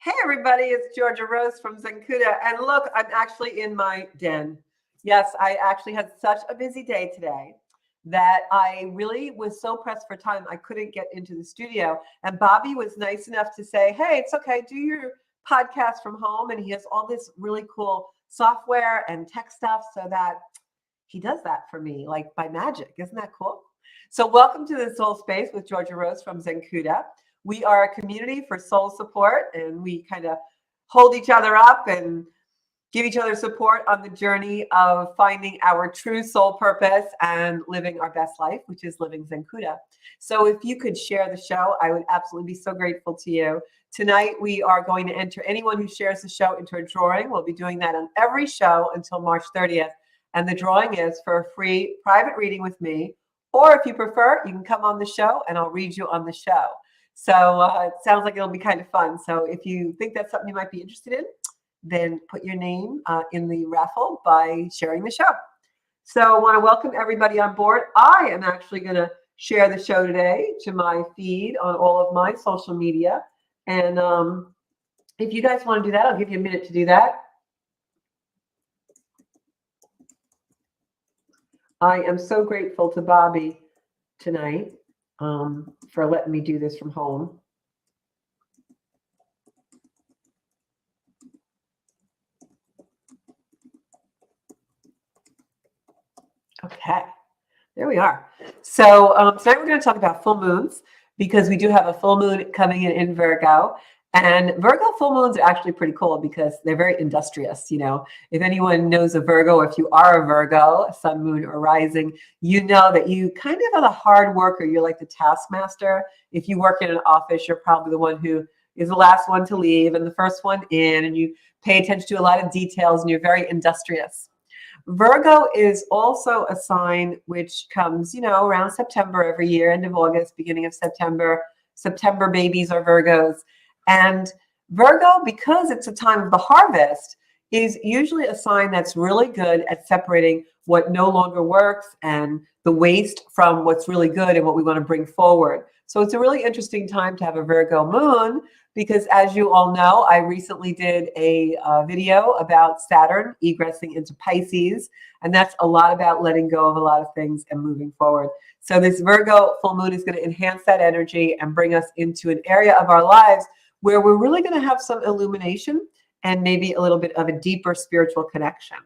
Hey everybody, it's Georgia Rose from Zenkuda. And look, I'm actually in my den. Yes, I actually had such a busy day today that I really was so pressed for time I couldn't get into the studio. And Bobby was nice enough to say, hey, it's okay, do your podcast from home. And he has all this really cool software and tech stuff so that he does that for me, like by magic. Isn't that cool? So welcome to the Soul Space with Georgia Rose from Zenkuda. We are a community for soul support, and we kind of hold each other up and give each other support on the journey of finding our true soul purpose and living our best life, which is living Zenkuda. So if you could share the show, I would absolutely be so grateful to you. Tonight, we are going to enter anyone who shares the show into a drawing. We'll be doing that on every show until March 30th. And the drawing is for a free private reading with me. Or if you prefer, you can come on the show and I'll read you on the show. So it sounds like it'll be kind of fun. So if you think that's something you might be interested in, then put your name in the raffle by sharing the show. So I want to welcome everybody on board. I am actually going to share the show today to my feed on all of my social media. And if you guys want to do that, I'll give you a minute to do that. I am so grateful to Bobby tonight for letting me do this from home. Okay, there we are. So tonight we're going to talk about full moons because we do have a full moon coming in Virgo. And Virgo full moons are actually pretty cool because they're very industrious. You know, if anyone knows a Virgo, if you are a Virgo, sun, moon, or rising, you know that you kind of are the hard worker. You're like the taskmaster. If you work in an office, you're probably the one who is the last one to leave and the first one in, and you pay attention to a lot of details and you're very industrious. Virgo is also a sign which comes, you know, around September every year, end of August, beginning of September. September babies are Virgos. And Virgo, because it's a time of the harvest, is usually a sign that's really good at separating what no longer works and the waste from what's really good and what we want to bring forward. So it's a really interesting time to have a Virgo moon because, as you all know, I recently did a video about Saturn egressing into Pisces, and that's a lot about letting go of a lot of things and moving forward. So this Virgo full moon is going to enhance that energy and bring us into an area of our lives where we're really going to have some illumination and maybe a little bit of a deeper spiritual connection.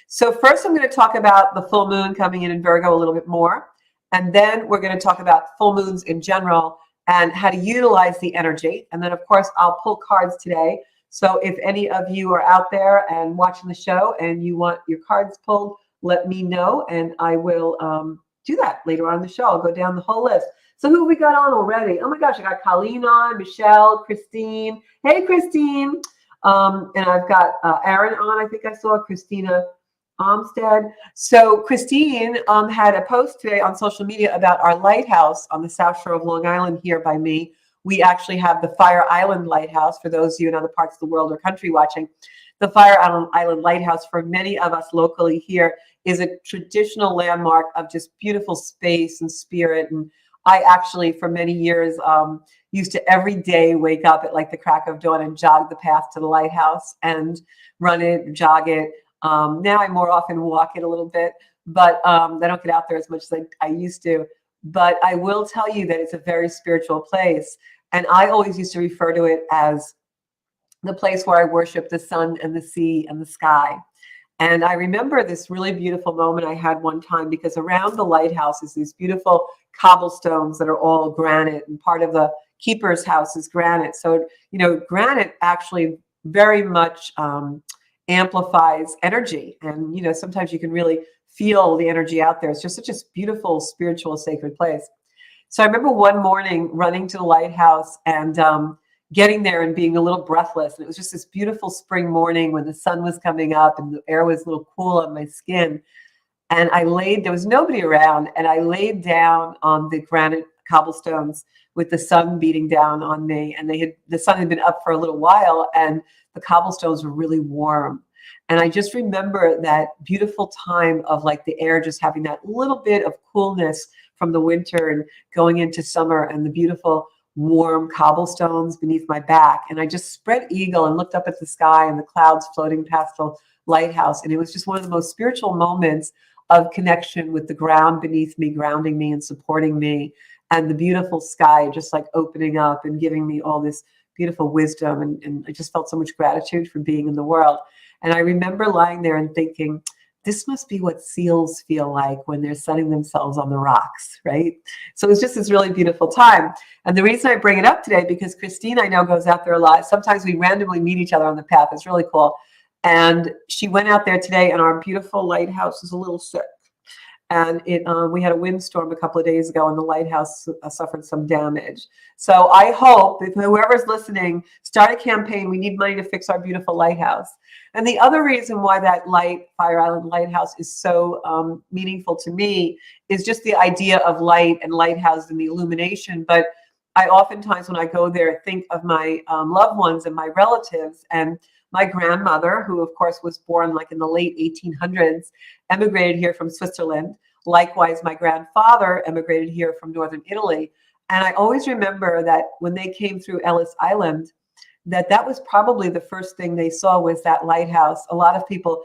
So first, I'm going to talk about the full moon coming in Virgo a little bit more. And then we're going to talk about full moons in general and how to utilize the energy. And then, of course, I'll pull cards today. So if any of you are out there and watching the show and you want your cards pulled, let me know. And I will do that later on in the show. I'll go down the whole list. So who have we got on already? Oh my gosh, I got Colleen on, Michelle, Christine. Hey, Christine. And I've got Aaron on. I think I saw Christina Olmstead. So Christine had a post today on social media about our lighthouse on the South Shore of Long Island here by me. We actually have the Fire Island Lighthouse for those of you in other parts of the world or country watching. The Fire Island Lighthouse for many of us locally here is a traditional landmark of just beautiful space and spirit. And I actually, for many years, used to every day wake up at like the crack of dawn and jog the path to the lighthouse and run it, jog it. Now I more often walk it a little bit, but I don't get out there as much as I used to. But I will tell you that it's a very spiritual place. And I always used to refer to it as the place where I worship the sun and the sea and the sky. And I remember this really beautiful moment I had one time because around the lighthouse is these beautiful cobblestones that are all granite, and part of the keeper's house is granite. So, you know, granite actually very much amplifies energy. And, you know, sometimes you can really feel the energy out there. It's just such a beautiful, spiritual, sacred place. So I remember one morning running to the lighthouse and getting there and being a little breathless. And it was just this beautiful spring morning when the sun was coming up and the air was a little cool on my skin. And there was nobody around, and I laid down on the granite cobblestones with the sun beating down on me. And the sun had been up for a little while, and the cobblestones were really warm. And I just remember that beautiful time of like the air just having that little bit of coolness from the winter and going into summer, and the beautiful warm cobblestones beneath my back. And I just spread eagle and looked up at the sky and the clouds floating past the lighthouse. And it was just one of the most spiritual moments of connection with the ground beneath me, grounding me and supporting me, and the beautiful sky just like opening up and giving me all this beautiful wisdom. And I just felt so much gratitude for being in the world. And I remember lying there and thinking, this must be what seals feel like when they're sunning themselves on the rocks, right? So it was just this really beautiful time. And the reason I bring it up today, because Christine, I know, goes out there a lot. Sometimes we randomly meet each other on the path. It's really cool. And she went out there today, and our beautiful lighthouse is a little sick. And we had a windstorm a couple of days ago, and the lighthouse suffered some damage. So I hope, if whoever's listening, start a campaign. We need money to fix our beautiful lighthouse. And the other reason why that Fire Island Lighthouse is so meaningful to me is just the idea of light and lighthouse and the illumination. But I oftentimes, when I go there, think of my loved ones and my relatives. And my grandmother, who of course was born like in the late 1800s, emigrated here from Switzerland. Likewise, my grandfather emigrated here from northern Italy. And I always remember that when they came through Ellis Island, that was probably the first thing they saw was that lighthouse. A lot of people,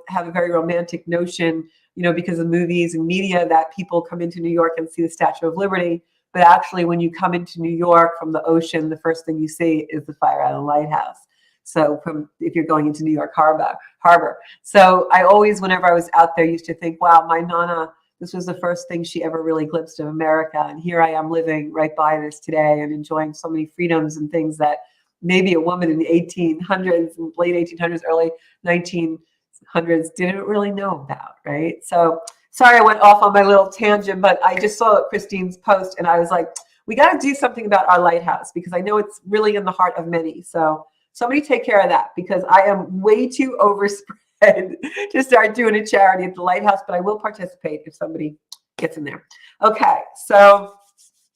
have a very romantic notion, because of movies and media, that people come into New York and see the Statue of Liberty. But actually, when you come into New York from the ocean, the first thing you see is the Fire Island Lighthouse. So if you're going into New York Harbor. So I always, whenever I was out there, used to think, wow, my Nana, this was the first thing she ever really glimpsed of America. And here I am living right by this today and enjoying so many freedoms and things that maybe a woman in the 1800s, late 1800s, early 1900s didn't really know about, right? So sorry I went off on my little tangent, but I just saw Christine's post and I was like, we got to do something about our lighthouse because I know it's really in the heart of many. So somebody take care of that because I am way too overspread to start doing a charity at the lighthouse, but I will participate if somebody gets in there. Okay, so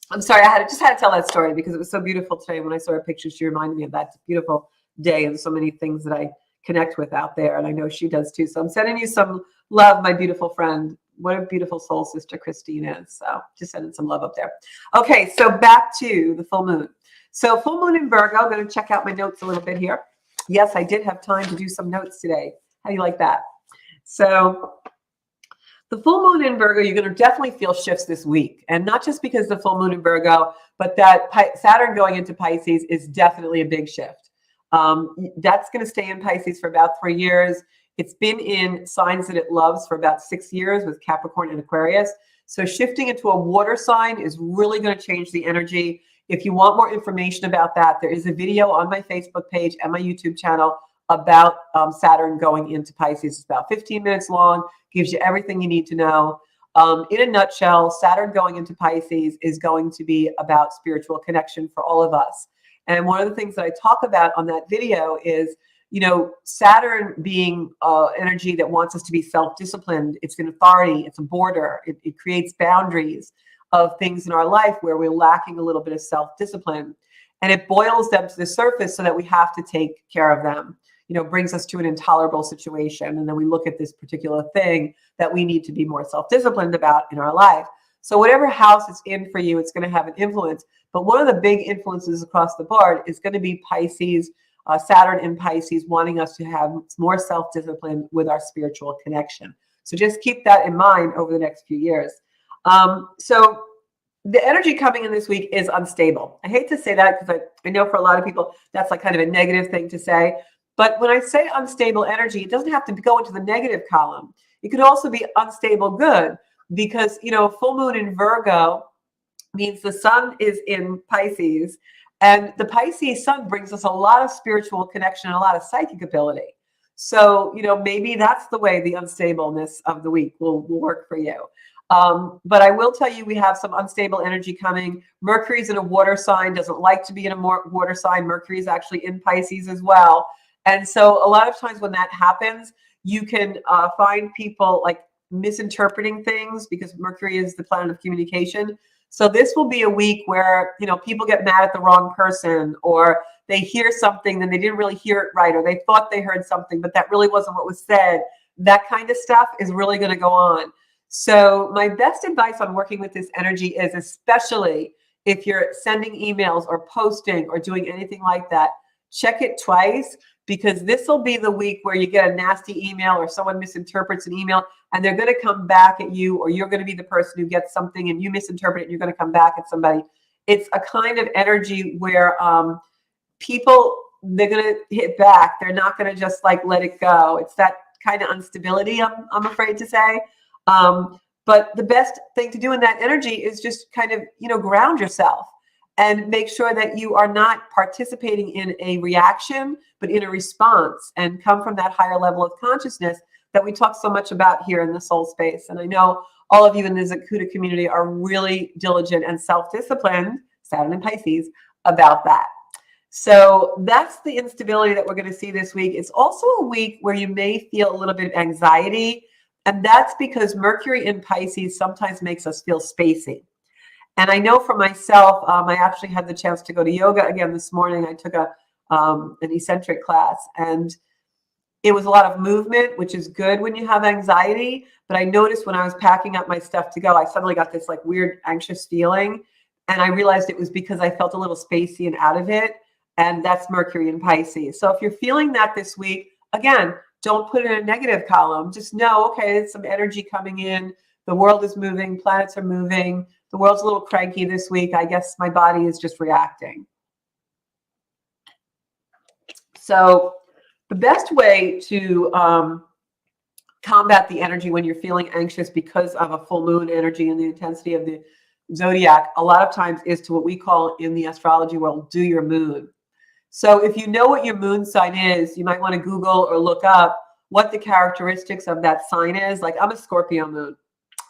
I'm sorry, I just had to tell that story because it was so beautiful today. When I saw her picture, she reminded me of that beautiful day and so many things that I connect with out there, and I know she does too. So I'm sending you some love, my beautiful friend. What a beautiful soul sister Christine is. So just sending some love up there. Okay, so back to the full moon. So full moon in Virgo, I'm going to check out my notes a little bit here. Yes, I did have time to do some notes today. How do you like that? So the full moon in Virgo, you're going to definitely feel shifts this week. And not just because the full moon in Virgo, but that Saturn going into Pisces is definitely a big shift. That's going to stay in Pisces for about 3 years. It's been in signs that it loves for about 6 years with Capricorn and Aquarius. So shifting into a water sign is really going to change the energy. If you want more information about that, there is a video on my Facebook page and my YouTube channel about Saturn going into Pisces. It's about 15 minutes long, gives you everything you need to know. In a nutshell, Saturn going into Pisces is going to be about spiritual connection for all of us. And one of the things that I talk about on that video is, Saturn being energy that wants us to be self-disciplined. It's an authority, it's a border, it creates boundaries of things in our life where we're lacking a little bit of self-discipline, and it boils them to the surface so that we have to take care of them. Brings us to an intolerable situation, and then we look at this particular thing that we need to be more self-disciplined about in our life. So whatever house it's in for you, it's going to have an influence. But one of the big influences across the board is going to be Pisces, Saturn in Pisces, wanting us to have more self-discipline with our spiritual connection. So just keep that in mind over the next few years. So the energy coming in this week is unstable. I hate to say that because I know for a lot of people, that's like kind of a negative thing to say. But when I say unstable energy, it doesn't have to go into the negative column. It could also be unstable good because, full moon in Virgo means the sun is in Pisces, and the Pisces sun brings us a lot of spiritual connection and a lot of psychic ability. So, maybe that's the way the unstableness of the week will work for you. But I will tell you, we have some unstable energy coming. Mercury's in a water sign, doesn't like to be in a water sign. Mercury is actually in Pisces as well. And so a lot of times when that happens, you can find people like misinterpreting things because Mercury is the planet of communication. So this will be a week where, people get mad at the wrong person, or they hear something and they didn't really hear it right, or they thought they heard something, but that really wasn't what was said. That kind of stuff is really going to go on. So my best advice on working with this energy is, especially if you're sending emails or posting or doing anything like that, check it twice, because this will be the week where you get a nasty email or someone misinterprets an email and they're going to come back at you, or you're going to be the person who gets something and you misinterpret it and you're going to come back at somebody. It's a kind of energy where people, they're going to hit back. They're not going to just like let it go. It's that kind of instability, I'm afraid to say. But the best thing to do in that energy is just kind of, ground yourself and make sure that you are not participating in a reaction, but in a response, and come from that higher level of consciousness that we talk so much about here in the soul space. And I know all of you in the Zakuta community are really diligent and self-disciplined, Saturn and Pisces, about that. So that's the instability that we're going to see this week. It's also a week where you may feel a little bit of anxiety, and that's because Mercury in Pisces sometimes makes us feel spacey. And I know for myself, I actually had the chance to go to yoga again this morning. I took an eccentric class, and it was a lot of movement, which is good when you have anxiety. But I noticed when I was packing up my stuff to go, I suddenly got this like weird anxious feeling. And I realized it was because I felt a little spacey and out of it. And that's Mercury in Pisces. So if you're feeling that this week, again, don't put it in a negative column. Just know, okay, there's some energy coming in. The world is moving. Planets are moving. The world's a little cranky this week. I guess my body is just reacting. So the best way to combat the energy when you're feeling anxious because of a full moon energy and the intensity of the zodiac, a lot of times, is to what we call in the astrology world, do your moon. So if you know what your moon sign is, you might want to Google or look up what the characteristics of that sign is. Like, I'm a Scorpio moon.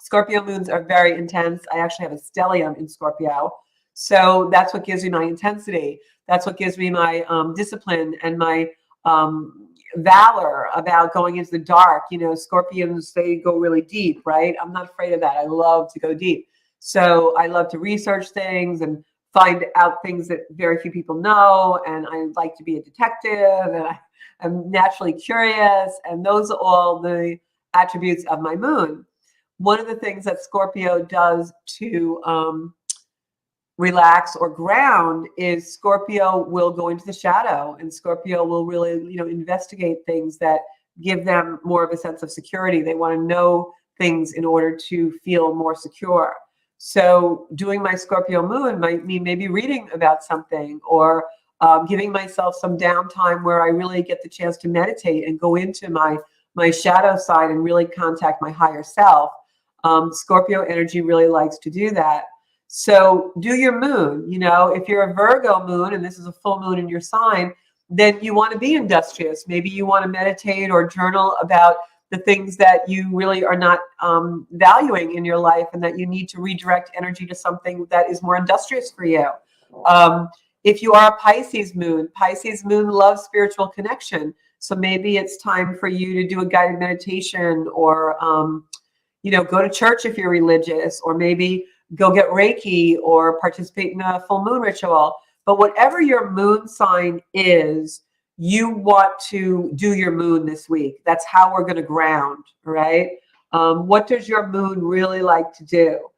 Scorpio moons are very intense. I actually have a stellium in Scorpio. So that's what gives me my intensity. That's what gives me my discipline and my valor about going into the dark. Scorpions, they go really deep, right? I'm not afraid of that. I love to go deep. So I love to research things and find out things that very few people know. And I like to be a detective, and I'm naturally curious. And those are all the attributes of my moon. One of the things that Scorpio does to relax or ground is Scorpio will go into the shadow, and Scorpio will really, investigate things that give them more of a sense of security. They want to know things in order to feel more secure. So doing my Scorpio moon might mean maybe reading about something, or giving myself some downtime where I really get the chance to meditate and go into my shadow side and really contact my higher self. Scorpio energy really likes to do that. So do your moon. If you're a Virgo moon and this is a full moon in your sign, then you want to be industrious. Maybe you want to meditate or journal about the things that you really are not valuing in your life, and that you need to redirect energy to something that is more industrious for you. If you are a Pisces moon loves spiritual connection. So maybe it's time for you to do a guided meditation, or go to church if you're religious, or maybe go get Reiki or participate in a full moon ritual. But whatever your moon sign is, you want to do your moon this week. That's how we're going to ground, right? What does your moon really like to do?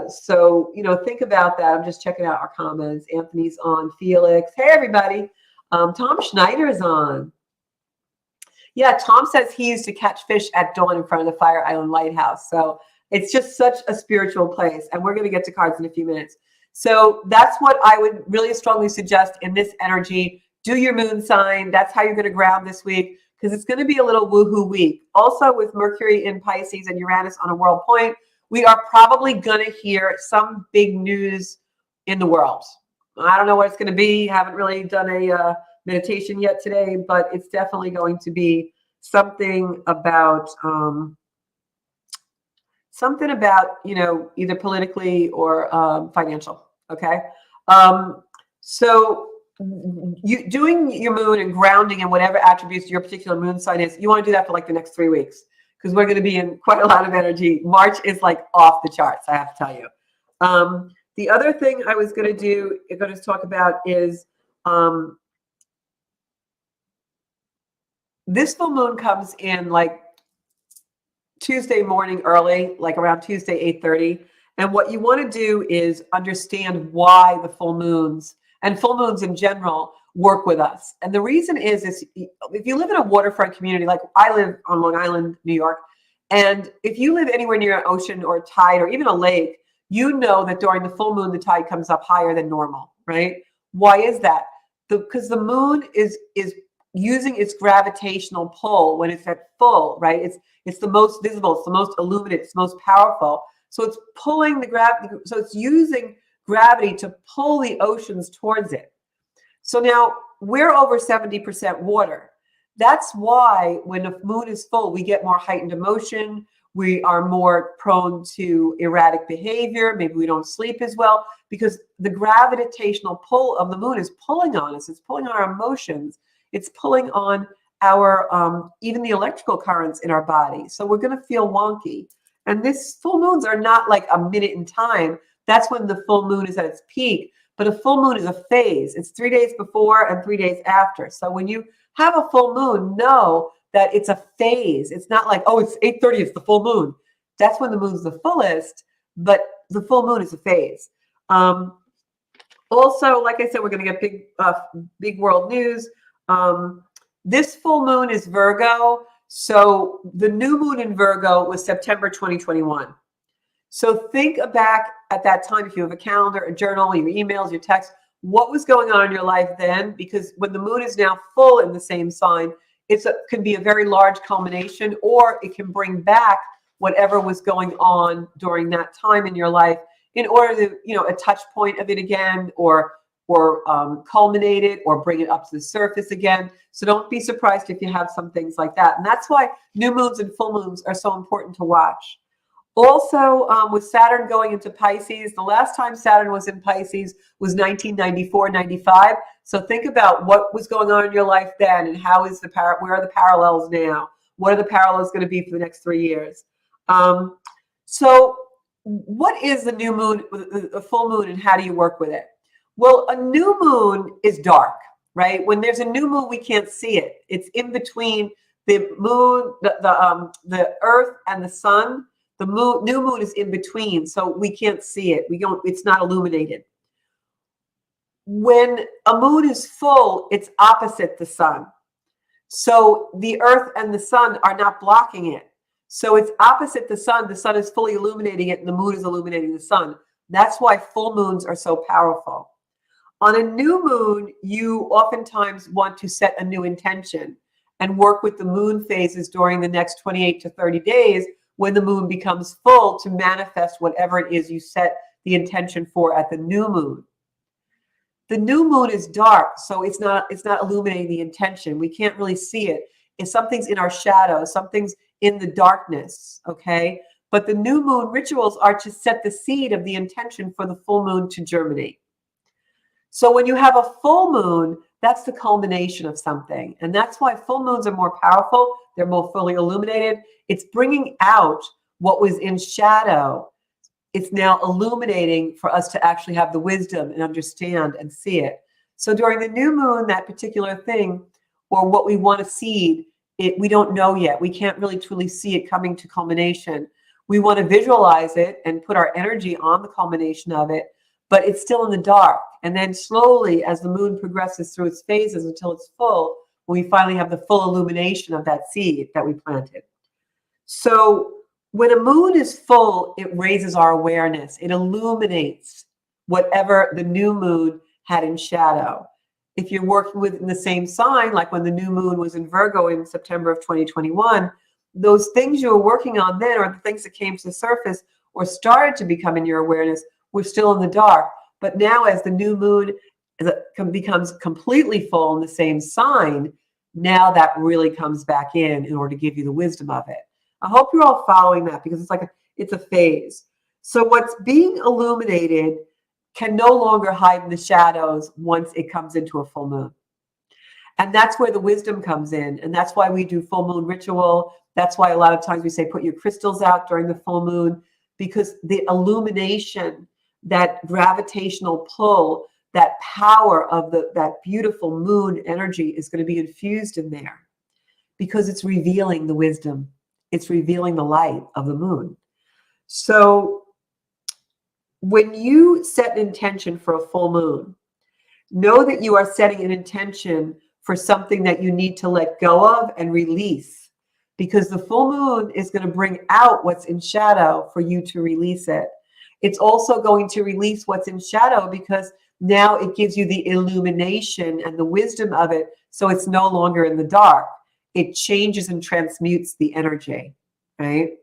So, think about that. I'm just checking out our comments. Anthony's on. Felix. Hey, everybody. Tom Schneider is on. Yeah, Tom says he used to catch fish at dawn in front of the Fire Island Lighthouse. So it's just such a spiritual place. And we're going to get to cards in a few minutes. So that's what I would really strongly suggest in this energy. Do your moon sign. That's how you're going to ground this week, because it's going to be a little woohoo week. Also, with Mercury in Pisces and Uranus on a world point, we are probably going to hear some big news in the world. I don't know what it's going to be. Haven't really done a meditation yet today, but it's definitely going to be something about either politically or financial. Okay. So you doing your moon and grounding and whatever attributes your particular moon sign is, you want to do that for like the next 3 weeks, because we're going to be in quite a lot of energy. March is like off the charts, I have to tell you. The other thing I was going to talk about is this full moon comes in like Tuesday morning early, like around Tuesday 8:30, And what you want to do is understand why the full moons and full moons in general work with us. And the reason is if you live in a waterfront community, like I live on Long Island, New York, and if you live anywhere near an ocean or a tide or even a lake, you know that during the full moon, the tide comes up higher than normal, right? Why is that? Because the moon is using its gravitational pull when it's at full, right? It's the most visible, it's the most illuminate, it's the most powerful. So it's pulling the gravity, so it's using gravity to pull the oceans towards it. So now we're over 70% water. That's why when the moon is full, we get more heightened emotion. We are more prone to erratic behavior. Maybe we don't sleep as well because the gravitational pull of the moon is pulling on us. It's pulling on our emotions. It's pulling on our, even the electrical currents in our body. So we're going to feel wonky. And this full moons are not like a minute in time. That's when the full moon is at its peak. But a full moon is a phase. It's 3 days before and 3 days after. So when you have a full moon, know that it's a phase. It's not like, oh, it's 8:30, it's the full moon. That's when the moon's the fullest, but the full moon is a phase. Also, like I said, we're going to get big world news. This full moon is Virgo. So the new moon in Virgo was September 2021. So think back at that time, if you have a calendar, a journal, your emails, your texts, what was going on in your life then? Because when the moon is now full in the same sign, it can be a very large culmination, or it can bring back whatever was going on during that time in your life in order to, a touch point of it again, or culminate it, or bring it up to the surface again. So don't be surprised if you have some things like that. And that's why new moons and full moons are so important to watch. Also, with Saturn going into Pisces, the last time Saturn was in Pisces was 1994-95. So think about what was going on in your life then, and how is where are the parallels now? What are the parallels going to be for the next 3 years? So what is the new moon, the full moon, and how do you work with it? Well, a new moon is dark, right? When there's a new moon, we can't see it. It's in between the moon, the Earth, and the sun. The new moon is in between, so we can't see it. It's not illuminated. When a moon is full, it's opposite the sun. So the Earth and the sun are not blocking it. So it's opposite the sun. The sun is fully illuminating it, and the moon is illuminating the sun. That's why full moons are so powerful. On a new moon, you oftentimes want to set a new intention and work with the moon phases during the next 28 to 30 days when the moon becomes full to manifest whatever it is you set the intention for at the new moon. The new moon is dark, so it's not illuminating the intention. We can't really see it. If something's in our shadow, something's in the darkness, okay? But the new moon rituals are to set the seed of the intention for the full moon to germinate. So when you have a full moon, that's the culmination of something. And that's why full moons are more powerful. They're more fully illuminated. It's bringing out what was in shadow. It's now illuminating for us to actually have the wisdom and understand and see it. So during the new moon, that particular thing, or what we want to seed, we don't know yet. We can't really truly see it coming to culmination. We want to visualize it and put our energy on the culmination of it, but it's still in the dark. And then slowly, as the moon progresses through its phases until it's full, we finally have the full illumination of that seed that we planted. So when a moon is full, it raises our awareness. It illuminates whatever the new moon had in shadow. If you're working within the same sign, like when the new moon was in Virgo in September of 2021, those things you were working on then, or the things that came to the surface or started to become in your awareness, were still in the dark. But now as the new moon becomes completely full in the same sign, now that really comes back in order to give you the wisdom of it. I hope you're all following that, because it's a phase. So what's being illuminated can no longer hide in the shadows once it comes into a full moon. And that's where the wisdom comes in. And that's why we do full moon ritual. That's why a lot of times we say, put your crystals out during the full moon, because the illumination, that gravitational pull, that power of that beautiful moon energy is going to be infused in there, because it's revealing the wisdom. It's revealing the light of the moon. So when you set an intention for a full moon, know that you are setting an intention for something that you need to let go of and release, because the full moon is going to bring out what's in shadow for you to release it. It's also going to release what's in shadow because now it gives you the illumination and the wisdom of it. So it's no longer in the dark. It changes and transmutes the energy, right?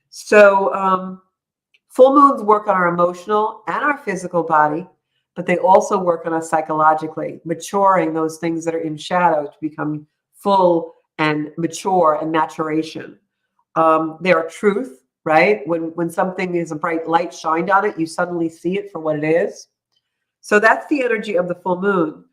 So full moons work on our emotional and our physical body, but they also work on us psychologically, maturing those things that are in shadow to become full and mature and maturation. They are truth, right? When something is a bright light shined on it, you suddenly see it for what it is. So that's the energy of the full moon.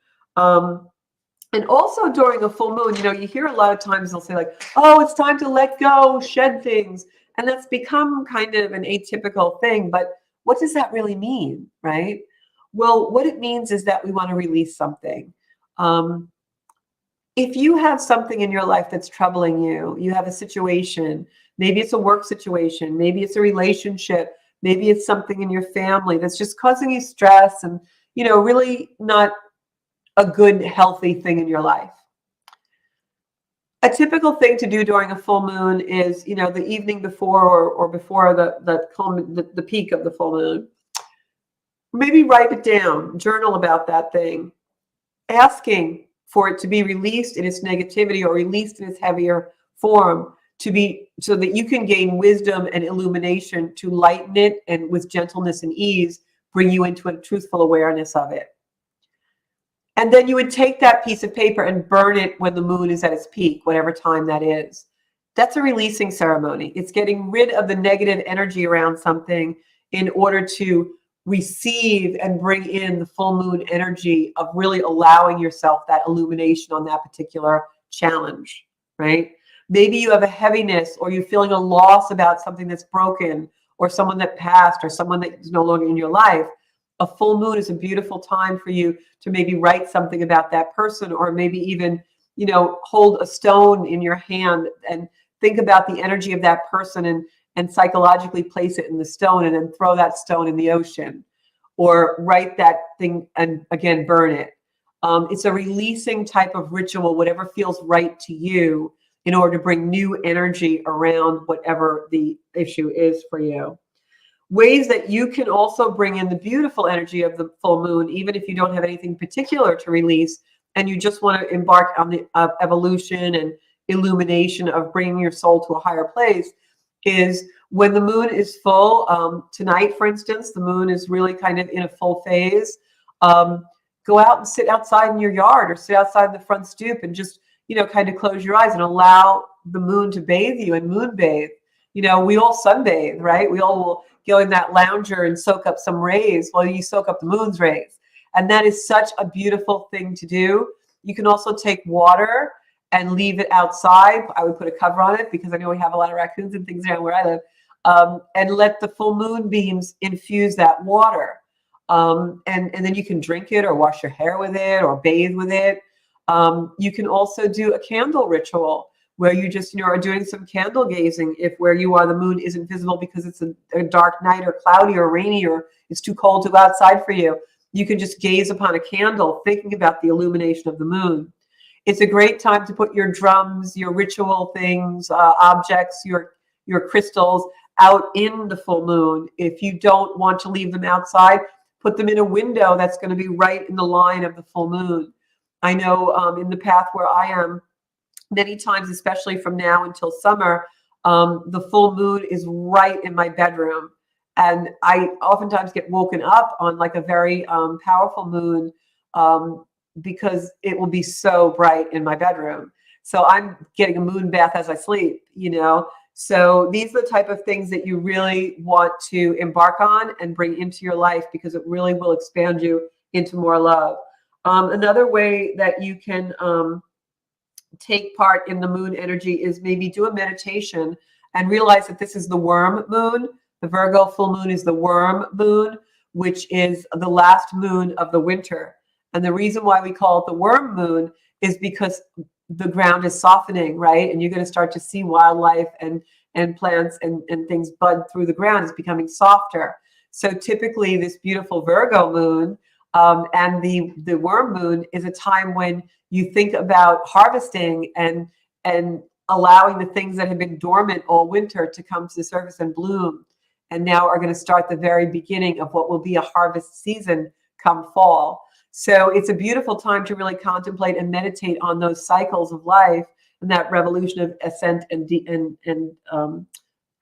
And also during a full moon, you hear a lot of times they'll say like, oh, it's time to let go, shed things. And that's become kind of an atypical thing. But what does that really mean, right? Well, what it means is that we want to release something. If you have something in your life that's troubling you, you have a situation, maybe it's a work situation, maybe it's a relationship, maybe it's something in your family that's just causing you stress and, really not a good, healthy thing in your life. A typical thing to do during a full moon is, the evening before or before the peak of the full moon, maybe write it down, journal about that thing, asking for it to be released in its negativity or released in its heavier form so that you can gain wisdom and illumination to lighten it and with gentleness and ease, bring you into a truthful awareness of it. And then you would take that piece of paper and burn it when the moon is at its peak, whatever time that is. That's a releasing ceremony. It's getting rid of the negative energy around something in order to receive and bring in the full moon energy of really allowing yourself that illumination on that particular challenge, right? Maybe you have a heaviness or you're feeling a loss about something that's broken or someone that passed or someone that is no longer in your life. A full moon is a beautiful time for you to maybe write something about that person, or maybe even, hold a stone in your hand and think about the energy of that person and psychologically place it in the stone and then throw that stone in the ocean, or write that thing and again, burn it. It's a releasing type of ritual, whatever feels right to you, in order to bring new energy around whatever the issue is for you. Ways that you can also bring in the beautiful energy of the full moon, even if you don't have anything particular to release and you just want to embark on the evolution and illumination of bringing your soul to a higher place, is when the moon is full. Tonight, for instance, the moon is really kind of in a full phase. Go out and sit outside in your yard or sit outside the front stoop and just, kind of close your eyes and allow the moon to bathe you and moon bathe. We all sunbathe, right? We all will go in that lounger and soak up some rays while you soak up the moon's rays. And that is such a beautiful thing to do. You can also take water and leave it outside. I would put a cover on it because I know we have a lot of raccoons and things around where I live. And let the full moon beams infuse that water. And then you can drink it or wash your hair with it or bathe with it. You can also do a candle ritual where you just, are doing some candle gazing if where you are the moon isn't visible because it's a dark night or cloudy or rainy or it's too cold to go outside for you. You can just gaze upon a candle thinking about the illumination of the moon. It's a great time to put your drums, your ritual things, objects, your crystals out in the full moon. If you don't want to leave them outside, put them in a window that's going to be right in the line of the full moon. I know in the path where I am, many times, especially from now until summer, the full moon is right in my bedroom. And I oftentimes get woken up on like a very powerful moon because it will be so bright in my bedroom. So I'm getting a moon bath as I sleep, So these are the type of things that you really want to embark on and bring into your life because it really will expand you into more love. Another way that you can take part in the moon energy is maybe do a meditation and realize that this is the worm moon. The Virgo full moon is the worm moon, which is the last moon of the winter. And the reason why we call it the worm moon is because the ground is softening, right? And you're going to start to see wildlife and plants and things bud through the ground. It's becoming softer. So typically this beautiful Virgo moon and the worm moon is a time when you think about harvesting and allowing the things that have been dormant all winter to come to the surface and bloom, and now are going to start the very beginning of what will be a harvest season come fall. So it's a beautiful time to really contemplate and meditate on those cycles of life and that revolution of ascent and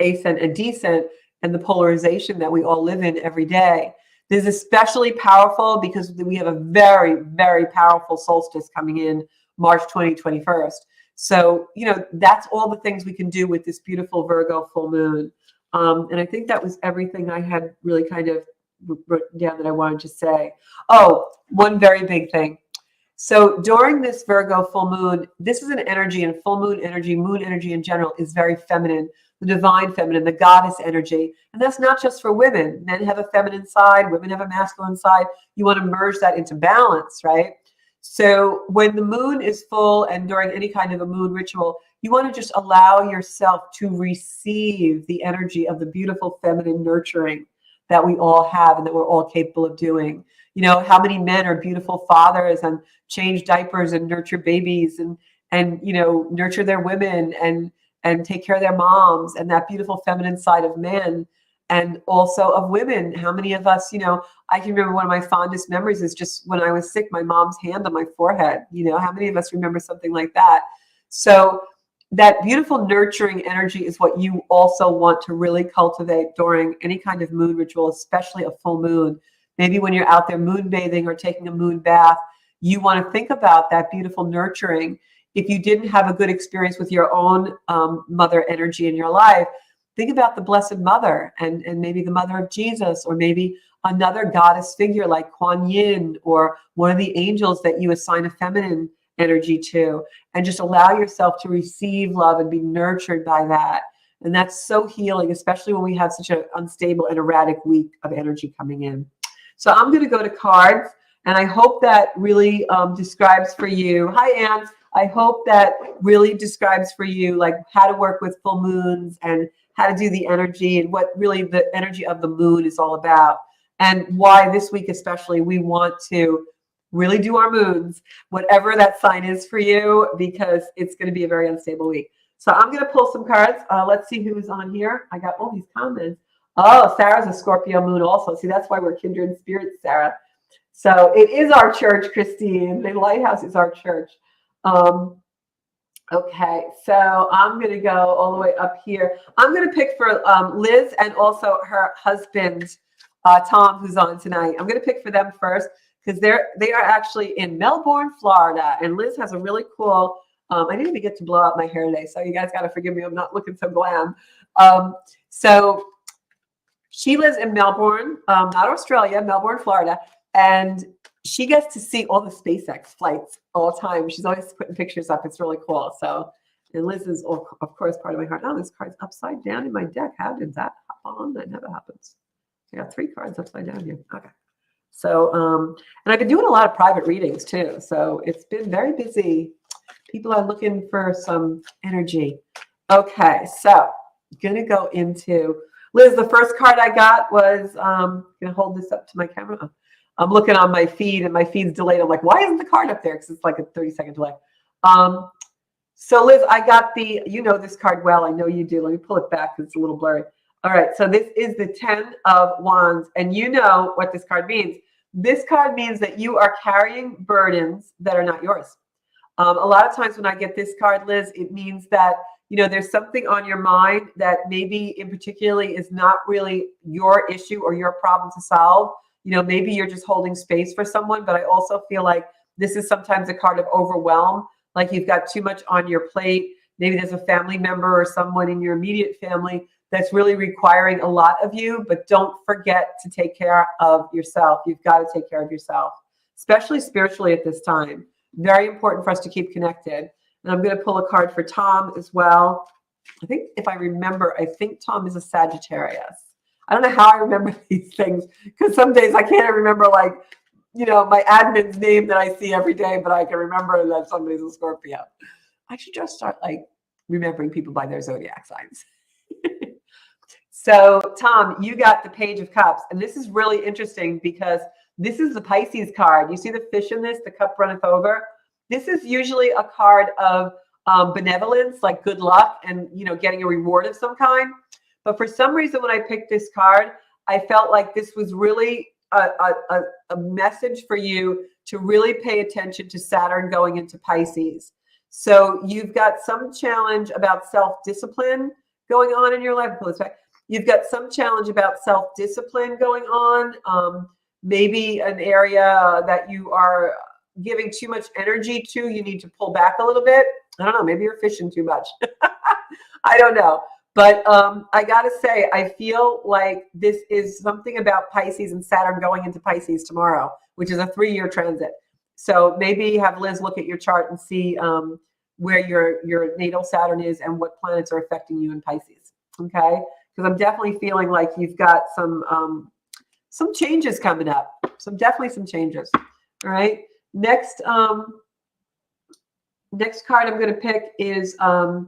ascent and descent, and the polarization that we all live in every day. This is especially powerful because we have a very, very powerful solstice coming in March 2021. So, that's all the things we can do with this beautiful Virgo full moon. And I think that was everything I had really kind of written down that I wanted to say. Oh, one very big thing. So during this Virgo full moon, this is an energy, and full moon energy in general is very feminine, the divine feminine, the goddess energy. And that's not just for women. Men have a feminine side, women have a masculine side. You want to merge that into balance, right? So when the moon is full and during any kind of a moon ritual, you want to just allow yourself to receive the energy of the beautiful feminine nurturing that we all have and that we're all capable of doing. How many men are beautiful fathers and change diapers and nurture babies and nurture their women and take care of their moms, and that beautiful feminine side of men and also of women. How many of us, I can remember one of my fondest memories is just when I was sick, my mom's hand on my forehead. How many of us remember something like that? So that beautiful nurturing energy is what you also want to really cultivate during any kind of moon ritual, especially a full moon. Maybe when you're out there moon bathing or taking a moon bath, you want to think about that beautiful nurturing. If you didn't have a good experience with your own mother energy in your life, think about the Blessed Mother and maybe the Mother of Jesus, or maybe another goddess figure like Kuan Yin, or one of the angels that you assign a feminine energy to, and just allow yourself to receive love and be nurtured by that. And that's so healing, especially when we have such an unstable and erratic week of energy coming in. So I'm going to go to cards, and I hope that really describes for you. Hi, Anne. I hope that really describes for you like how to work with full moons and how to do the energy and what really the energy of the moon is all about, and why this week especially we want to really do our moons, whatever that sign is for you, because it's going to be a very unstable week. So I'm going to pull some cards. Let's see who's on here. I got all these comments. Oh, Sarah's a Scorpio moon also. See, that's why we're kindred spirits, Sarah. So it is our church, Christine. The lighthouse is our church. Okay, so I'm going to go all the way up here. I'm going to pick for Liz and also her husband, Tom, who's on tonight. I'm going to pick for them first because they are actually in Melbourne, Florida. And Liz has a really cool, I didn't even get to blow out my hair today, so you guys got to forgive me. I'm not looking so glam. So she lives in Melbourne, not Australia, Melbourne, Florida. And she gets to see all the SpaceX flights all the time. She's always putting pictures up. It's really cool. So, and Liz is, of course, part of my heart. Oh, this card's upside down in my deck. How did that happen? That never happens. I got 3 cards upside down here. Okay. So, and I've been doing a lot of private readings too. So it's been very busy. People are looking for some energy. Okay. So I'm going to go into Liz. The first card I got was, I'm going to hold this up to my camera. I'm looking on my feed and my feed's delayed. I'm like, why isn't the card up there? Because it's like a 30-second delay. So Liz, I got this card well. I know you do. Let me pull it back because it's a little blurry. All right. So this is the 10 of Wands. And you know what this card means. This card means that you are carrying burdens that are not yours. A lot of times when I get this card, Liz, it means that, there's something on your mind that maybe in particularly is not really your issue or your problem to solve. Maybe you're just holding space for someone, but I also feel like this is sometimes a card of overwhelm, like you've got too much on your plate. Maybe there's a family member or someone in your immediate family that's really requiring a lot of you, but don't forget to take care of yourself. You've got to take care of yourself, especially spiritually at this time. Very important for us to keep connected. And I'm going to pull a card for Tom as well. I think if I remember, Tom is a Sagittarius. I don't know how I remember these things because some days I can't remember my admin's name that I see every day, but I can remember that somebody's a Scorpio. I should just start remembering people by their zodiac signs. So Tom, you got the Page of Cups, and this is really interesting because this is the Pisces card. You see the fish in this, the cup runneth over. This is usually a card of benevolence, like good luck and, you know, getting a reward of some kind. But for some reason, when I picked this card, I felt like this was really a message for you to really pay attention to Saturn going into Pisces. So you've got some challenge about self-discipline going on in your life. You've got some challenge about self-discipline going on. Maybe an area that you are giving too much energy to, you need to pull back a little bit. I don't know, maybe you're fishing too much. I don't know. But I got to say, I feel like this is something about Pisces and Saturn going into Pisces tomorrow, which is a 3-year transit. So maybe have Liz look at your chart and see where your natal Saturn is and what planets are affecting you in Pisces. Okay? Because I'm definitely feeling like you've got some changes coming up. Definitely some changes. All right. Next card I'm going to pick is Aaron.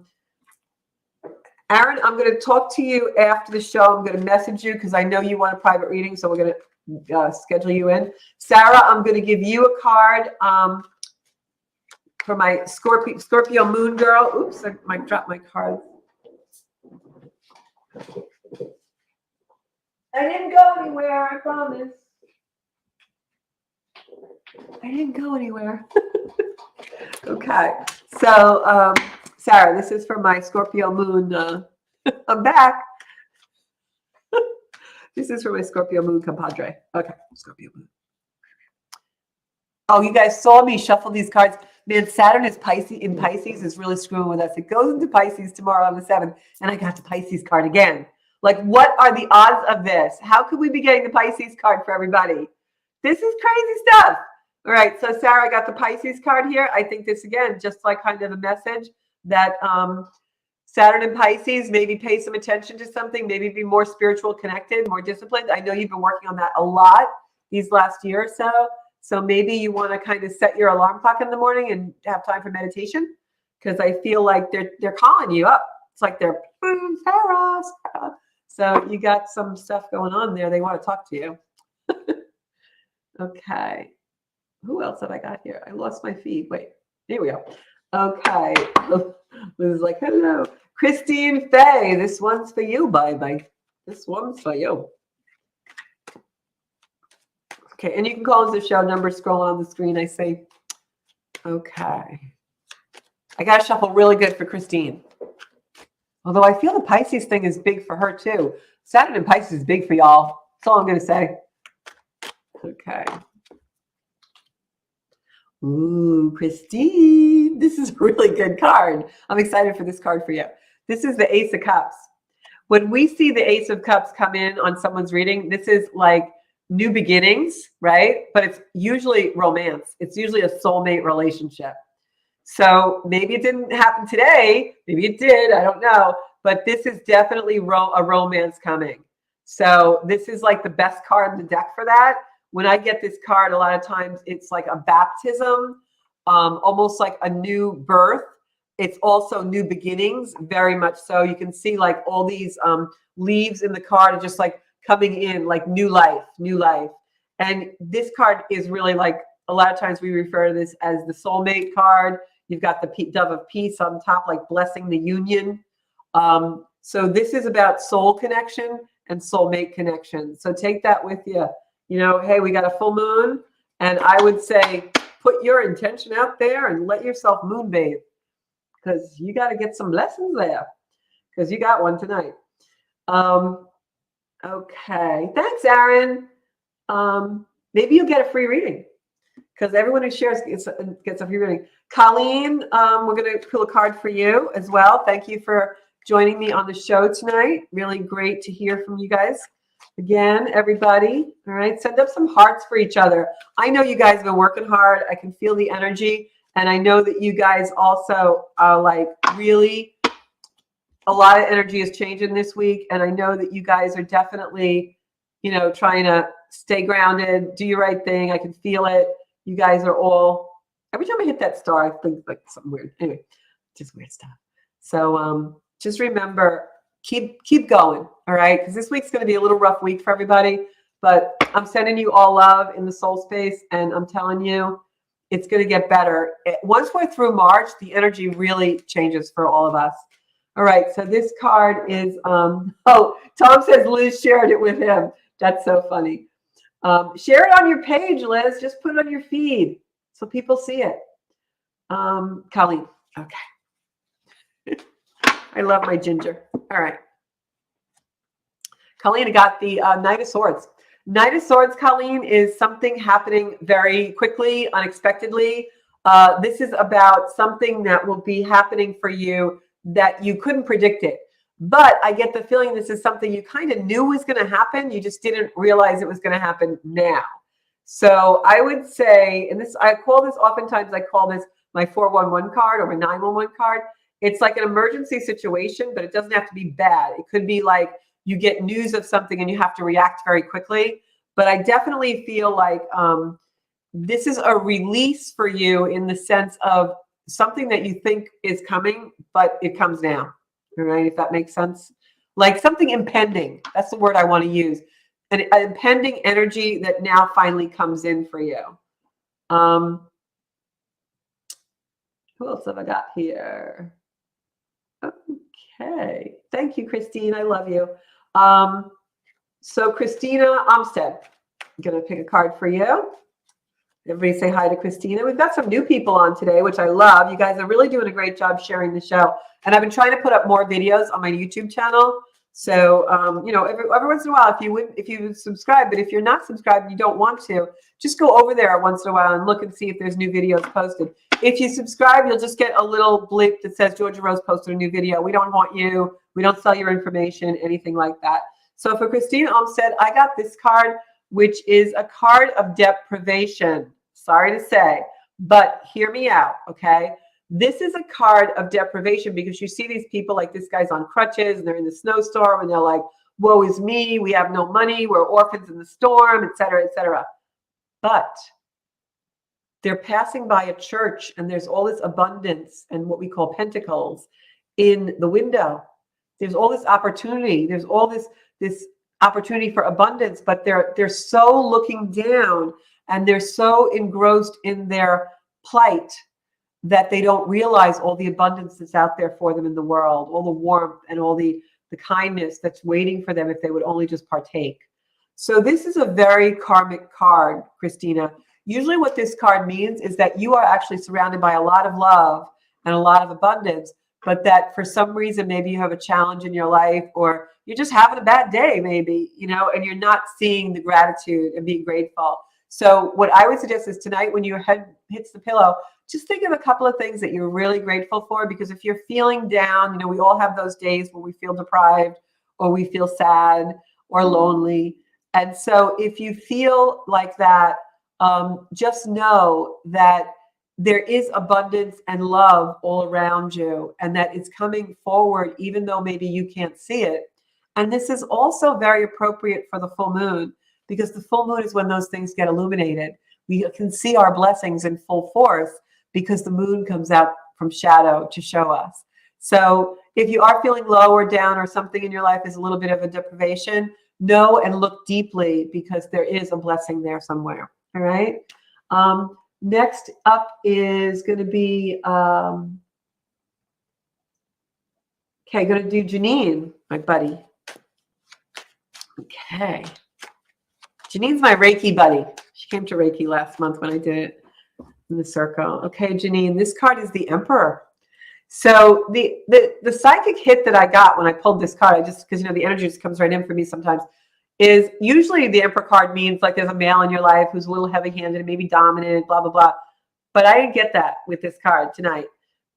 I'm going to talk to you after the show. I'm going to message you because I know you want a private reading, so we're going to schedule you in. Sarah, I'm going to give you a card for my Scorpio Moon girl. Oops, I might drop my card. I didn't go anywhere, I promise. I didn't go anywhere. Okay. So, Sarah, this is for my Scorpio Moon. I'm back. This is for my Scorpio Moon compadre. Okay. Scorpio Moon. Oh, you guys saw me shuffle these cards. Man, Saturn is in Pisces is really screwing with us. It goes into Pisces tomorrow on the 7th, and I got the Pisces card again. Like, what are the odds of this? How could we be getting the Pisces card for everybody? This is crazy stuff. All right, so Sarah, I got the Pisces card here. I think this, again, just like kind of a message that Saturn and Pisces, maybe pay some attention to something, maybe be more spiritual connected, more disciplined. I know you've been working on that a lot these last year or so. So maybe you want to kind of set your alarm clock in the morning and have time for meditation, because I feel like they're calling you up. It's like they're, Sarah. So you got some stuff going on there. They want to talk to you. Okay. Who else have I got here? I lost my feed. Wait, here we go. Okay. Liz is like, hello. Christine Fay, this one's for you, bye. This one's for you. Okay, and you can call us the show number, scroll on the screen, I say. Okay. I got to shuffle really good for Christine. Although I feel the Pisces thing is big for her too. Saturn and Pisces is big for y'all. That's all I'm going to say. Okay. Ooh, Christine. This is a really good card. I'm excited for this card for you. This is the Ace of Cups. When we see the Ace of Cups come in on someone's reading, this is like new beginnings, right? But it's usually romance. It's usually a soulmate relationship. So maybe it didn't happen today. Maybe it did. I don't know. But this is definitely a romance coming. So this is like the best card in the deck for that. When I get this card, a lot of times it's like a baptism, almost like a new birth. It's also new beginnings, very much so. You can see like all these leaves in the card are just like coming in, like new life. And this card is really like, a lot of times we refer to this as the soulmate card. You've got the dove of peace on top, like blessing the union. So this is about soul connection and soulmate connection. So take that with you. You know, hey, we got a full moon, and I would say put your intention out there and let yourself moonbathe, because you got to get some lessons there, because you got one tonight. Okay, thanks, Aaron. Maybe you'll get a free reading, because everyone who shares gets a free reading. Colleen, we're going to pull a card for you as well. Thank you for joining me on the show tonight. Really great to hear from you guys. Again, everybody, all right, send up some hearts for each other. I know you guys have been working hard. I can feel the energy. And I know that you guys also are like really, a lot of energy is changing this week. And I know that you guys are definitely, you know, trying to stay grounded, do your right thing. I can feel it. You guys are all, every time I hit that star, I think like something weird. Anyway, just weird stuff. So just remember, keep going. All right. Because this week's going to be a little rough week for everybody, but I'm sending you all love in the soul space. And I'm telling you, it's going to get better. Once we're through March, the energy really changes for all of us. All right. So this card is, oh, Tom says Liz shared it with him. That's so funny. Share it on your page, Liz. Just put it on your feed so people see it. Colleen. Okay. I love my ginger. All right. Colleen got the Knight of Swords. Knight of Swords, Colleen, is something happening very quickly, unexpectedly. This is about something that will be happening for you that you couldn't predict it. But I get the feeling this is something you kind of knew was going to happen. You just didn't realize it was going to happen now. So I would say, and this, oftentimes I call this my 411 card or my 911 card. It's like an emergency situation, but it doesn't have to be bad. It could be like you get news of something and you have to react very quickly. But I definitely feel like this is a release for you in the sense of something that you think is coming, but it comes now. All right, if that makes sense. Like something impending. That's the word I want to use. An impending energy that now finally comes in for you. Who else have I got here? Okay. Thank you, Christine. I love you. So Christina Omstead, I'm going to pick a card for you. Everybody say hi to Christina. We've got some new people on today, which I love. You guys are really doing a great job sharing the show. And I've been trying to put up more videos on my YouTube channel. So, you know, every once in a while, if you subscribe, but if you're not subscribed and you don't want to, just go over there once in a while and look and see if there's new videos posted. If you subscribe, you'll just get a little blip that says Georgia Rose posted a new video. We don't want you. We don't sell your information, anything like that. So for Christine Olmstead, I got this card, which is a card of deprivation. Sorry to say, but hear me out, okay? This is a card of deprivation because you see these people like this guy's on crutches and they're in the snowstorm and they're like, woe is me, we have no money, we're orphans in the storm, et cetera, et cetera. But they're passing by a church and there's all this abundance and what we call pentacles in the window. There's all this opportunity. There's all this opportunity for abundance, but they're so looking down and they're so engrossed in their plight that they don't realize all the abundance that's out there for them in the world, all the warmth and all the kindness that's waiting for them if they would only just partake. So this is a very karmic card, Christina. Usually what this card means is that you are actually surrounded by a lot of love and a lot of abundance, but that for some reason, maybe you have a challenge in your life or you're just having a bad day, maybe, you know, and you're not seeing the gratitude and being grateful. So what I would suggest is tonight when your head hits the pillow, just think of a couple of things that you're really grateful for, because if you're feeling down, you know, we all have those days where we feel deprived or we feel sad or lonely. And so if you feel like that, just know that there is abundance and love all around you and that it's coming forward, even though maybe you can't see it. And this is also very appropriate for the full moon, because the full moon is when those things get illuminated. We can see our blessings in full force because the moon comes out from shadow to show us. So if you are feeling low or down or something in your life is a little bit of a deprivation, know and look deeply because there is a blessing there somewhere. All right. Next up is going to be, okay, going to do Janine, my buddy. Okay. Janine's my Reiki buddy. She came to Reiki last month when I did it in the circle. Okay, Janine, this card is the Emperor. So the psychic hit that I got when I pulled this card, because, you know, the energy just comes right in for me sometimes, is usually the Emperor card means like there's a male in your life who's a little heavy-handed, maybe dominant, blah, blah, blah. But I didn't get that with this card tonight.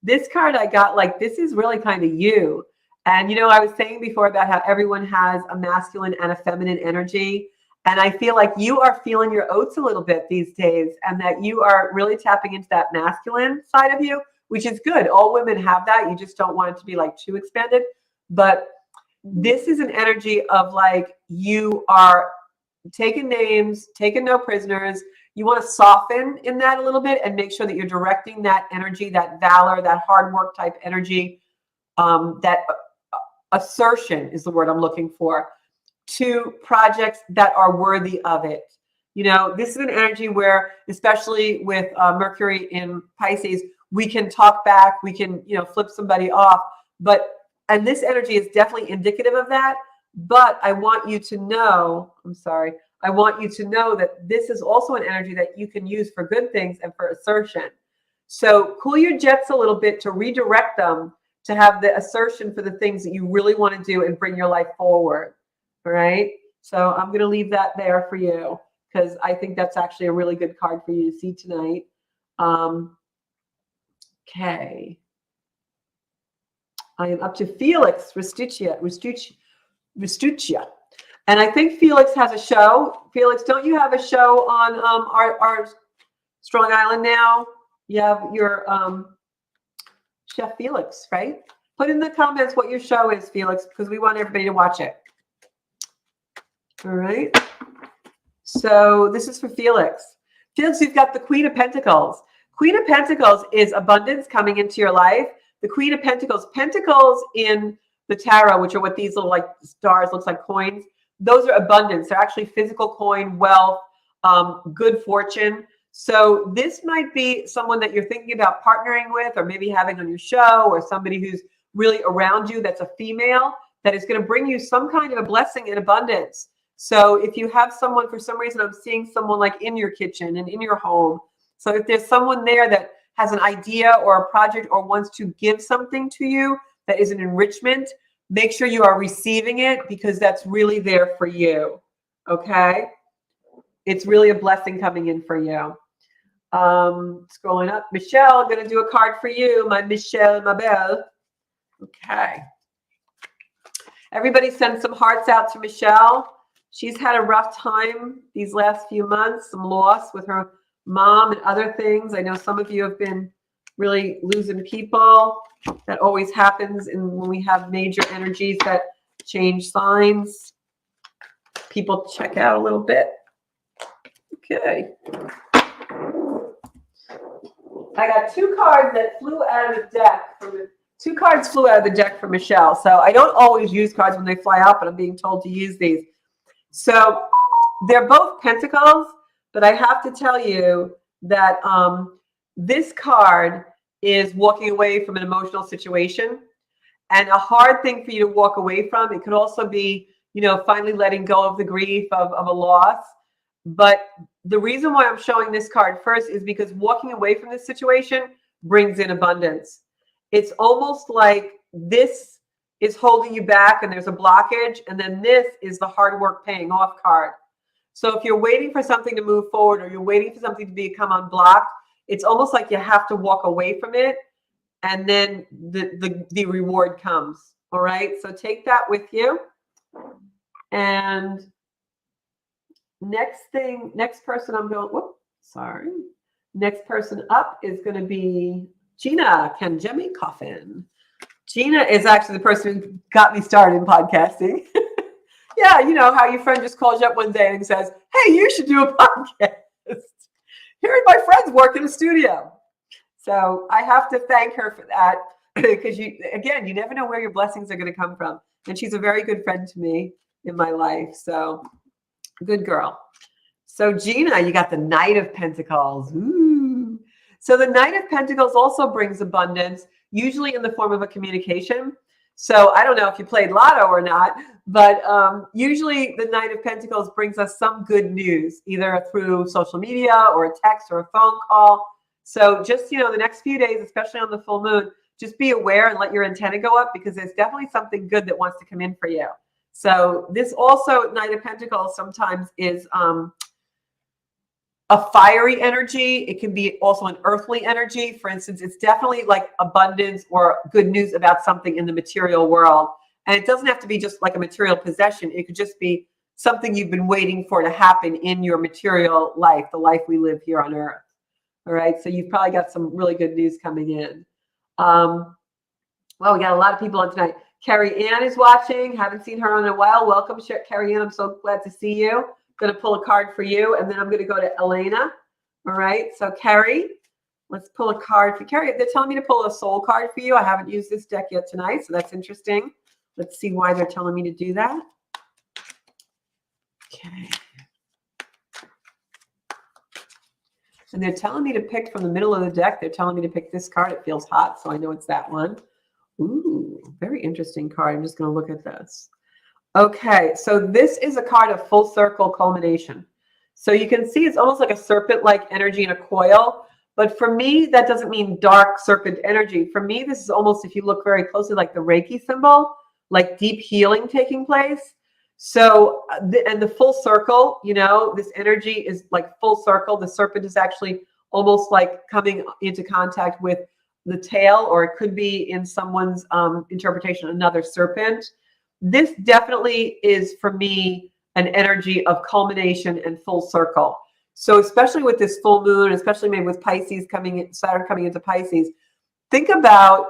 This card I got like, this is really kind of you. And, you know, I was saying before about how everyone has a masculine and a feminine energy. And I feel like you are feeling your oats a little bit these days and that you are really tapping into that masculine side of you, which is good. All women have that. You just don't want it to be like too expanded. But this is an energy of like you are taking names, taking no prisoners. You want to soften in that a little bit and make sure that you're directing that energy, that valor, that hard work type energy, that assertion is the word I'm looking for, to projects that are worthy of it. You know, this is an energy where, especially with Mercury in Pisces, we can talk back, we can, you know, flip somebody off. And this energy is definitely indicative of that. But I want you to know, I want you to know that this is also an energy that you can use for good things and for assertion. So cool your jets a little bit to redirect them to have the assertion for the things that you really want to do and bring your life forward. All right. So I'm going to leave that there for you because I think that's actually a really good card for you to see tonight. Okay. I am up to Felix Restuccia. And I think Felix has a show. Felix, don't you have a show on our Strong Island now? You have your Chef Felix, right? Put in the comments what your show is, Felix, because we want everybody to watch it. All right. So this is for Felix. Felix, you've got the Queen of Pentacles. Queen of Pentacles is abundance coming into your life. The Queen of Pentacles, pentacles in the tarot, which are what these little like stars looks like coins. Those are abundance. They're actually physical coin, wealth, good fortune. So this might be someone that you're thinking about partnering with, or maybe having on your show, or somebody who's really around you that's a female that is going to bring you some kind of a blessing and abundance. So if you have someone, for some reason, I'm seeing someone like in your kitchen and in your home. So if there's someone there that has an idea or a project or wants to give something to you that is an enrichment, make sure you are receiving it because that's really there for you. Okay? It's really a blessing coming in for you. Scrolling up. Michelle, I'm going to do a card for you. My Michelle, ma belle. Okay. Everybody send some hearts out to Michelle. She's had a rough time these last few months, some loss with her mom and other things. I know some of you have been really losing people. That always happens when we have major energies that change signs. People check out a little bit. Okay. I got two cards that flew out of the deck. Two cards flew out of the deck for Michelle. So I don't always use cards when they fly out, but I'm being told to use these. So they're both pentacles, but I have to tell you that this card is walking away from an emotional situation and a hard thing for you to walk away from. It could also be, you know, finally letting go of the grief of a loss. But the reason why I'm showing this card first is because walking away from this situation brings in abundance. It's almost like this is holding you back and there's a blockage, and then this is the hard work paying off card. So if you're waiting for something to move forward or you're waiting for something to become unblocked, it's almost like you have to walk away from it and then the reward comes. All right. So take that with you. And next person I'm going, next person up is going to be Gina Kanjemi Coffin. Gina is actually the person who got me started in podcasting. Yeah, you know how your friend just calls you up one day and says, hey, you should do a podcast. Here are my friends work in the studio. So I have to thank her for that because you never know where your blessings are going to come from. And she's a very good friend to me in my life. So good girl. So Gina, you got the Knight of Pentacles. Ooh. So the Knight of Pentacles also brings abundance, usually in the form of a communication. So I don't know if you played Lotto or not, but usually the Knight of Pentacles brings us some good news, either through social media or a text or a phone call. So just, you know, the next few days, especially on the full moon, just be aware and let your antenna go up because there's definitely something good that wants to come in for you. So this also, Knight of Pentacles, sometimes is a fiery energy. It can be also an earthly energy. For instance, it's definitely like abundance or good news about something in the material world. And it doesn't have to be just like a material possession. It could just be something you've been waiting for to happen in your material life, the life we live here on Earth. All right. So you've probably got some really good news coming in. Well, we got a lot of people on tonight. Carrie Ann is watching. Haven't seen her in a while. Welcome, Carrie Ann. I'm so glad to see you. Going to pull a card for you, and then I'm going to go to Elena. All right. So Carrie, let's pull a card for Carrie. They're telling me to pull a soul card for you. I haven't used this deck yet tonight, so that's interesting. Let's see why they're telling me to do that. Okay. And they're telling me to pick from the middle of the deck. They're telling me to pick this card. It feels hot, so I know it's that one. Ooh, very interesting card. I'm just going to look at this. Okay, so this is a card of full circle culmination. So you can see it's almost like a serpent-like energy in a coil. But for me, that doesn't mean dark serpent energy. For me, this is almost, if you look very closely, like the Reiki symbol, like deep healing taking place. So, and the full circle, you know, this energy is like full circle. The serpent is actually almost like coming into contact with the tail, or it could be in someone's interpretation, another serpent. This definitely is, for me, an energy of culmination and full circle. So especially with this full moon, especially maybe with Pisces coming, Saturn coming into Pisces, think about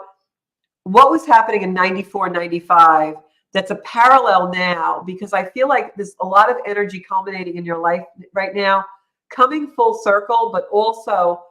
what was happening in 94, 95. That's a parallel now, because I feel like there's a lot of energy culminating in your life right now, coming full circle, but also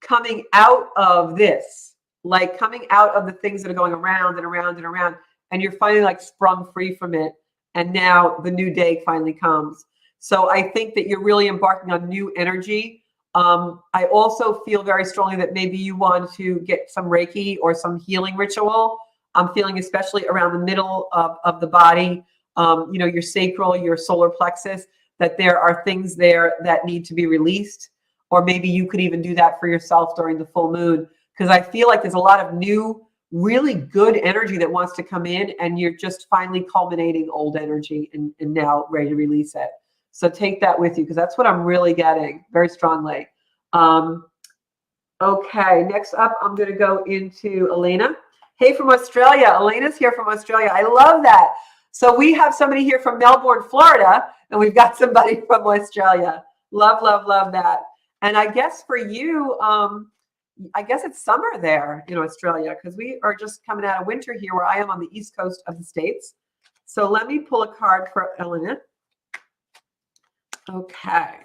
coming out of this, like coming out of the things that are going around and around and around, and you're finally like sprung free from it. And now the new day finally comes. So I think that you're really embarking on new energy. I also feel very strongly that maybe you want to get some Reiki or some healing ritual. I'm feeling especially around the middle of the body, you know, your sacral, your solar plexus, that there are things there that need to be released. Or maybe you could even do that for yourself during the full moon, because I feel like there's a lot of new, really good energy that wants to come in, and you're just finally culminating old energy and now ready to release it. So take that with you, because that's what I'm really getting very strongly. Okay, next up, I'm going to go into Elena. Hey, from Australia. Elena's here from Australia. I love that. So we have somebody here from Melbourne, Florida, and we've got somebody from Australia. Love, love, love that. And I guess for you, I guess it's summer there in Australia, because we are just coming out of winter here where I am on the east coast of the States. So let me pull a card for Elena. Okay.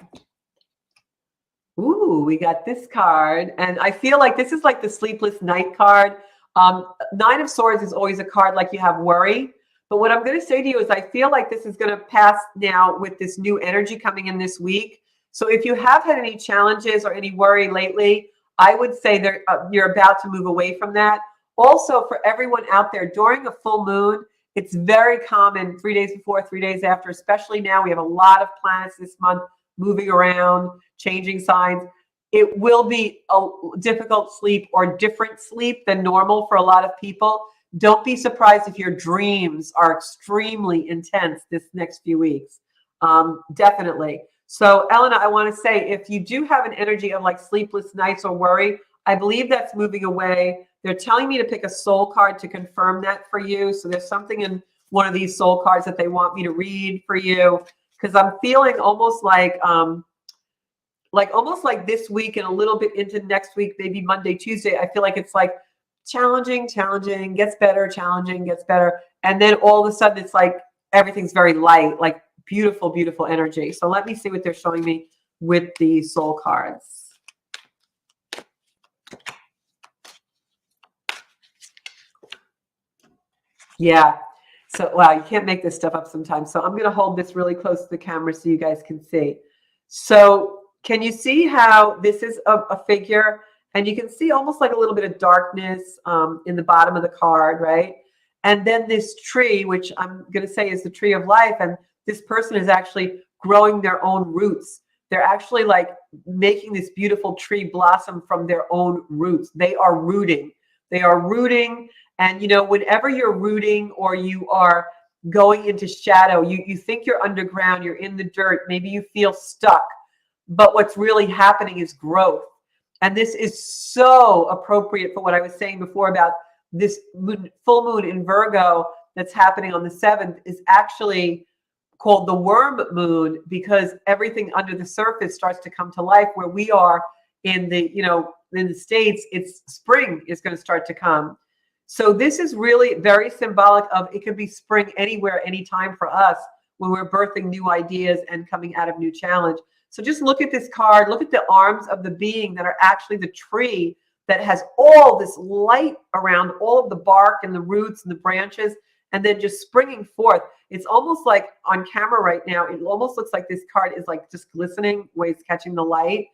Ooh, we got this card. And I feel like this is like the sleepless night card. Nine of Swords is always a card like you have worry. But what I'm going to say to you is I feel like this is going to pass now with this new energy coming in this week. So if you have had any challenges or any worry lately, I would say you're about to move away from that. Also, for everyone out there, during a full moon, it's very common 3 days before, 3 days after, especially now. We have a lot of planets this month moving around, changing signs. It will be a difficult sleep or different sleep than normal for a lot of people. Don't be surprised if your dreams are extremely intense this next few weeks. Definitely. So, Elena, I want to say, if you do have an energy of like sleepless nights or worry, I believe that's moving away. They're telling me to pick a soul card to confirm that for you. So there's something in one of these soul cards that they want me to read for you, because I'm feeling almost like almost like this week and a little bit into next week, maybe Monday, Tuesday, I feel like it's like challenging, gets better, challenging, gets better. And then all of a sudden it's like everything's very light, like beautiful, beautiful energy. So let me see what they're showing me with the soul cards. Yeah. So, wow, you can't make this stuff up sometimes. So I'm going to hold this really close to the camera so you guys can see. So can you see how this is a figure? And you can see almost like a little bit of darkness in the bottom of the card, right? And then this tree, which I'm going to say is the tree of life. And this person is actually growing their own roots. They're actually like making this beautiful tree blossom from their own roots. They are rooting. They are rooting. And, you know, whenever you're rooting or you are going into shadow, you think you're underground, you're in the dirt, maybe you feel stuck. But what's really happening is growth. And this is so appropriate for what I was saying before about this full moon in Virgo that's happening on the 7th is actually called the worm moon, because everything under the surface starts to come to life. Where we are in the, you know, in the States, it's spring is going to start to come. So this is really very symbolic of, it could be spring anywhere, anytime for us when we're birthing new ideas and coming out of new challenge. So just look at this card, look at the arms of the being that are actually the tree that has all this light around all of the bark and the roots and the branches. and then just springing forth. It's almost like on camera right now, it almost looks like this card is like just glistening, where it's catching the light.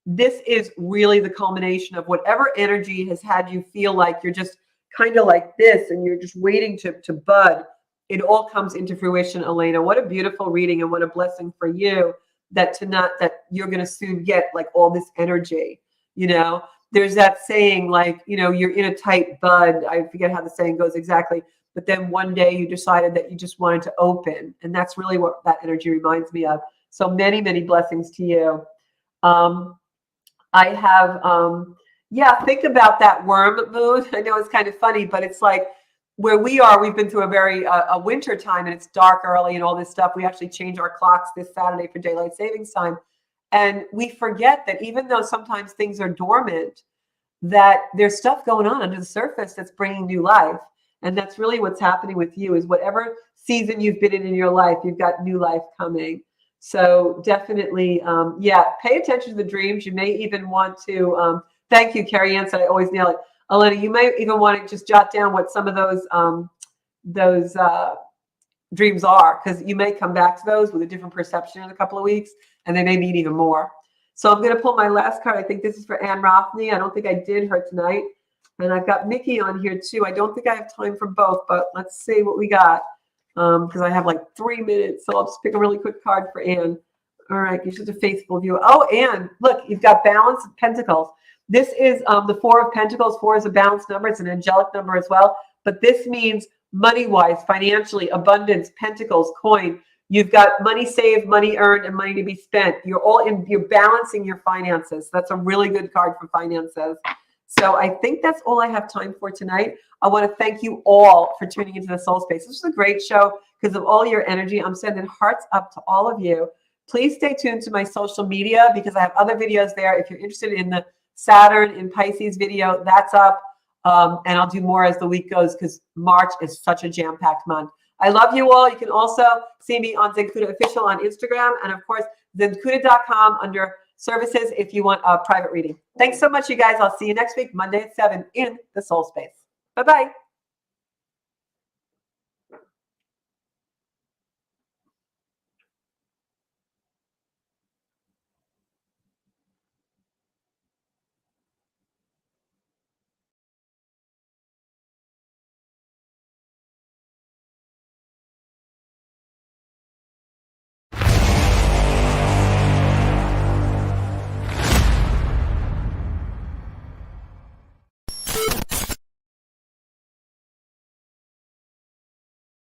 This is really the culmination of whatever energy has had you feel like you're just kind of like this and you're just waiting to bud. It all comes into fruition, Elena. What a beautiful reading, and what a blessing for you that you're going to soon get like all this energy. There's that saying, like, you're in a tight bud. I forget how the saying goes exactly, but then one day you decided that you just wanted to open, and that's really what that energy reminds me of. So many, many blessings to you. I have, think about that worm moon. I know it's kind of funny, but it's like where we are, we've been through a very a winter time, and it's dark early and all this stuff. We actually change our clocks this Saturday for daylight savings time. And we forget that even though sometimes things are dormant, that there's stuff going on under the surface that's bringing new life. And that's really what's happening with you, is whatever season you've been in your life, you've got new life coming. So definitely, pay attention to the dreams. You may even want to, thank you, Carrie Ann said I always nail it. Elena, you might even want to just jot down what some of those dreams are, because you may come back to those with a different perception in a couple of weeks, and they may mean even more. So I'm going to pull my last card. I think this is for Ann Rothney. I don't think I did her tonight. And I've got Mickey on here too. I don't think I have time for both, but let's see what we got. Because I have like 3 minutes, so I'll just pick a really quick card for Anne. All right, you're just a faithful viewer. Oh, Anne, look, you've got Balance of Pentacles. This is the Four of Pentacles. 4 is a balanced number. It's an angelic number as well. But this means money-wise, financially, abundance, pentacles, coin. You've got money saved, money earned, and money to be spent. You're balancing your finances. That's a really good card for finances. So I think that's all I have time for tonight. I want to thank you all for tuning into the Soul Space. This was a great show because of all your energy. I'm sending hearts up to all of you. Please stay tuned to my social media, because I have other videos there. If you're interested in the Saturn in Pisces video, that's up. And I'll do more as the week goes, because March is such a jam-packed month. I love you all. You can also see me on Zenkuda Official on Instagram, and of course, zenkuda.com under services if you want a private reading. Thanks so much, you guys. I'll see you next week, Monday at 7 in the Soul Space. Bye-bye.